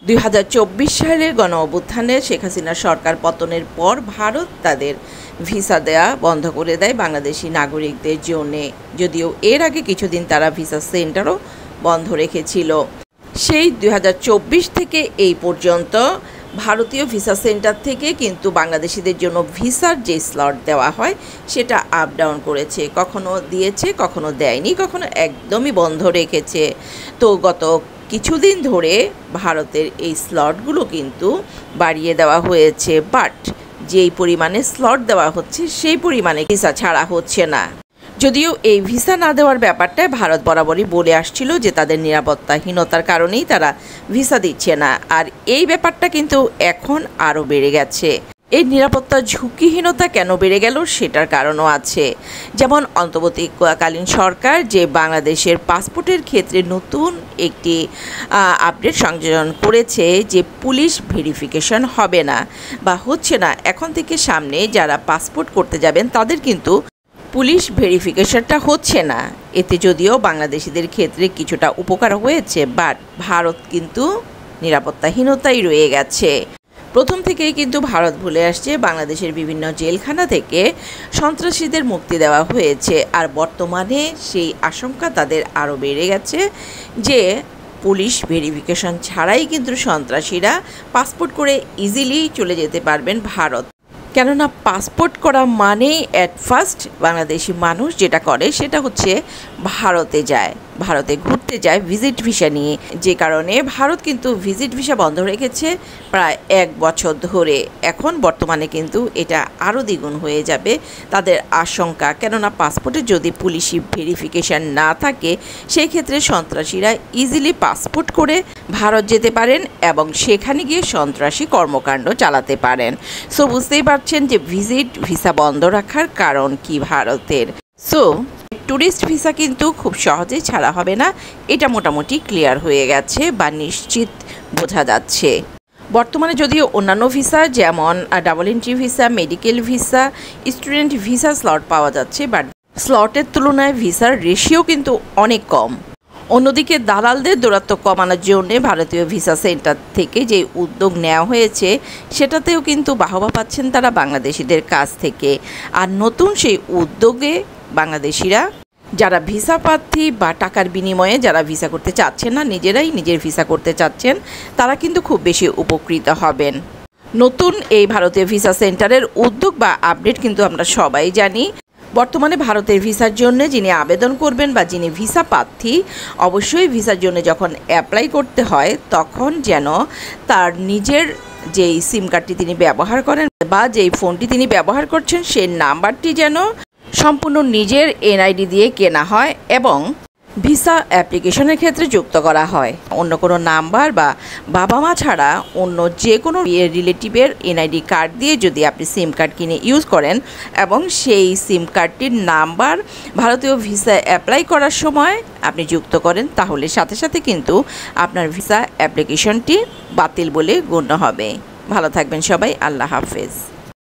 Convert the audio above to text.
2024 সালের গণঅভ্যুত্থানে শেখ হাসিনা সরকার পতনের পর ভারত তাদের ভিসা দেয়া বন্ধ করে দেয় বাংলাদেশি নাগরিকদের জন্য। যদিও এর আগে কিছুদিন তারা ভিসা সেন্টারও বন্ধ রেখেছিল। সেই 2024 থেকে এই পর্যন্ত ভারতীয় ভিসা সেন্টার থেকে কিন্তু বাংলাদেশিদের জন্য ভিসার যে স্লট দেওয়া হয় সেটা আপ ডাউন করেছে, কখনো দিয়েছে কখনো দেয়নি, কখনো একদমই বন্ধ রেখেছে। তো গত কিছুদিন ধরে ভারতের এই স্লটগুলো কিন্তু বাড়িয়ে দেওয়া হয়েছে, বাট যেই পরিমাণে স্লট দেওয়া হচ্ছে সেই পরিমাণে ভিসা ছাড়া হচ্ছে না। যদিও এই ভিসা না দেওয়ার ব্যাপারটায় ভারত বরাবরই বলে আসছিল যে তাদের নিরাপত্তাহীনতার কারণেই তারা ভিসা দিচ্ছে না, আর এই ব্যাপারটা কিন্তু এখন আরও বেড়ে গেছে। এই নিরাপত্তা ঝুঁকিহীনতা কেন বেড়ে গেল সেটার কারণও আছে। যেমন অন্তর্বর্তীকালীন সরকার যে বাংলাদেশের পাসপোর্টের ক্ষেত্রে নতুন একটি আপডেট সংযোজন করেছে যে পুলিশ ভেরিফিকেশন হবে না বা হচ্ছে না। এখন থেকে সামনে যারা পাসপোর্ট করতে যাবেন তাদের কিন্তু পুলিশ ভেরিফিকেশনটা হচ্ছে না। এতে যদিও বাংলাদেশিদের ক্ষেত্রে কিছুটা উপকার হয়েছে, বাট ভারত কিন্তু নিরাপত্তাহীনতাই রয়ে গেছে। প্রথম থেকেই কিন্তু ভারত বলে আসছে বাংলাদেশের বিভিন্ন জেলখানা থেকে সন্ত্রাসীদের মুক্তি দেওয়া হয়েছে, আর বর্তমানে সেই আশঙ্কা তাদের আরও বেড়ে গেছে যে পুলিশ ভেরিফিকেশন ছাড়াই কিন্তু সন্ত্রাসীরা পাসপোর্ট করে ইজিলি চলে যেতে পারবেন ভারত। কেননা পাসপোর্ট করা মানেই অ্যাট ফার্স্ট বাংলাদেশি মানুষ যেটা করে সেটা হচ্ছে ভারতে যায়, ভারতে ঘুরতে যায় ভিজিট ভিসা নিয়ে। যে কারণে ভারত কিন্তু ভিজিট ভিসা বন্ধ রেখেছে প্রায় 1 বছর ধরে। এখন বর্তমানে কিন্তু এটা আরও দ্বিগুণ হয়ে যাবে তাদের আশঙ্কা। কেননা পাসপোর্টে যদি পুলিশি ভেরিফিকেশান না থাকে সেই ক্ষেত্রে সন্ত্রাসীরা ইজিলি পাসপোর্ট করে ভারত যেতে পারেন এবং সেখানে গিয়ে সন্ত্রাসী কর্মকাণ্ড চালাতে পারেন। সো বুঝতেই পারছেন যে ভিজিট ভিসা বন্ধ রাখার কারণ কি ভারতের। সো ট্যুরিস্ট ভিসা কিন্তু খুব সহজেই ছাড়া হবে না, এটা মোটামুটি ক্লিয়ার হয়ে গেছে বা নিশ্চিত বোঝা যাচ্ছে। বর্তমানে যদিও অন্যান্য ভিসা যেমন double entry visa, medical visa, student visa slot পাওয়া যাচ্ছে, বাট স্লটের তুলনায় ভিসার রেশিও কিন্তু অনেক কম। অন্যদিকে দালালদের দৌরাত্ম কমানোর জন্য ভারতীয় ভিসা সেন্টার থেকে যে উদ্যোগ নেওয়া হয়েছে সেটাতেও কিন্তু বাহবা পাচ্ছেন তারা বাংলাদেশিদের কাছ থেকে। আর নতুন সেই উদ্যোগে বাংলাদেশিরা যারা ভিসা প্রার্থী বা টাকার বিনিময়ে যারা ভিসা করতে চাচ্ছেন না, নিজেরাই নিজের ভিসা করতে চাচ্ছেন, তারা কিন্তু খুব বেশি উপকৃত হবেন। নতুন এই ভারতীয় ভিসা সেন্টারের উদ্যোগ বা আপডেট কিন্তু আমরা সবাই জানি। বর্তমানে ভারতের ভিসার জন্য যিনি আবেদন করবেন বা যিনি ভিসা প্রার্থী, অবশ্যই ভিসার জন্য যখন অ্যাপ্লাই করতে হয় তখন যেন তার নিজের যেই সিম কার্ডটি তিনি ব্যবহার করেন বা যেই ফোনটি তিনি ব্যবহার করছেন সেই নাম্বারটি যেন সম্পূর্ণ নিজের এনআইডি দিয়ে কেনা হয় এবং ভিসা অ্যাপ্লিকেশনের ক্ষেত্রে যুক্ত করা হয়। অন্য কোনো নাম্বার বা বাবা মা ছাড়া অন্য যে কোনো রিলেটিভের এনআইডি কার্ড দিয়ে যদি আপনি সিম কার্ড কিনে ইউজ করেন এবং সেই সিম কার্ডটির নাম্বার ভারতীয় ভিসা অ্যাপ্লাই করার সময় আপনি যুক্ত করেন, তাহলে সাথে সাথে কিন্তু আপনার ভিসা অ্যাপ্লিকেশনটি বাতিল বলে গণ্য হবে। ভালো থাকবেন সবাই, আল্লাহ হাফেজ।